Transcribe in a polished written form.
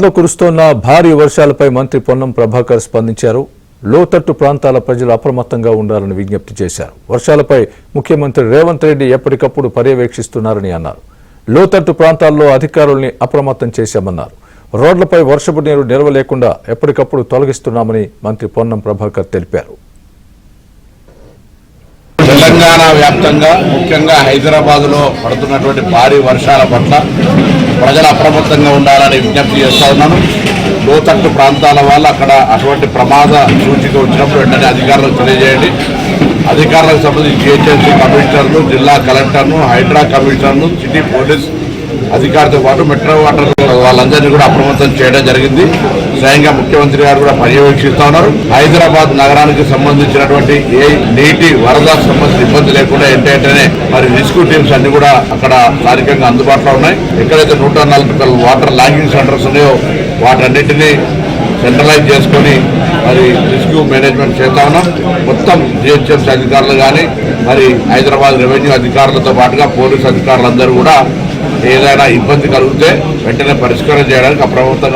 లో కురుస్తున్న భారీ వర్షాలపై మంత్రి పొన్నం ప్రభాకర్ స్పందించారు. లోతట్టు ప్రాంతాల ప్రజలు అప్రమత్తంగా ఉండాలని విజ్ఞప్తి చేశారు. వర్షాలపై ముఖ్యమంత్రి రేవంత్ రెడ్డి ఎప్పటికప్పుడు పర్యవేక్షిస్తున్నారని అన్నారు. లోతట్టు ప్రాంతాల్లో అధికారుల్ని అప్రమత్తం చేశామన్నారు. రోడ్లపై వర్షపు నీరు నిల్వ లేకుండా ఎప్పటికప్పుడు తొలగిస్తున్నామని మంత్రి పొన్నం ప్రభాకర్ తెలిపారు. తెలంగాణ వ్యాప్తంగా ముఖ్యంగా హైదరాబాద్ లో పడుతున్నటువంటి భారీ వర్షాల పట్ల ప్రజలు అప్రమత్తంగా ఉండాలని విజ్ఞప్తి చేస్తా ఉన్నాను. లోతట్టు ప్రాంతాల వల్ల అక్కడ అటువంటి ప్రమాద సూచిక వచ్చినప్పుడు వెంటనే అధికారులకు తెలియజేయండి. అధికారులకు సంబంధించి జిహెచ్ఎంసీ కమిషనర్లు, జిల్లా కలెక్టర్ను, హైడ్రా కమిషనర్ను, సిటీ పోలీస్ అధికారితో పాటు మెట్రో వాటర్ వాళ్ళందరినీ కూడా అప్రమత్తం చేయడం జరిగింది. స్వయంగా ముఖ్యమంత్రి గారు కూడా పర్యవేక్షిస్తా ఉన్నారు. హైదరాబాద్ నగరానికి సంబంధించినటువంటి ఏ నీటి వరద సంబంధించిన ఇబ్బంది లేకుండా వెంటనే మరి రెస్క్యూ టీమ్స్ అన్ని కూడా అక్కడ స్థానికంగా అందుబాటులో ఉన్నాయి. ఎక్కడైతే 140 వాటర్ లాగింగ్ సెంటర్స్ ఉన్నాయో వాటన్నిటినీ సెంట్రలైజ్ చేసుకొని మరి రెస్క్యూ మేనేజ్మెంట్ చేస్తా ఉన్నాం. మొత్తం జిహెచ్ఎంసీ అధికారులు కానీ మరి హైదరాబాద్ రెవెన్యూ అధికారులతో పాటుగా పోలీసు అధికారులందరూ కూడా ఏదైనా ఇబ్బంది కలిగితే వెంటనే పరిష్కారం చేయడానికి అప్రమత్తంగా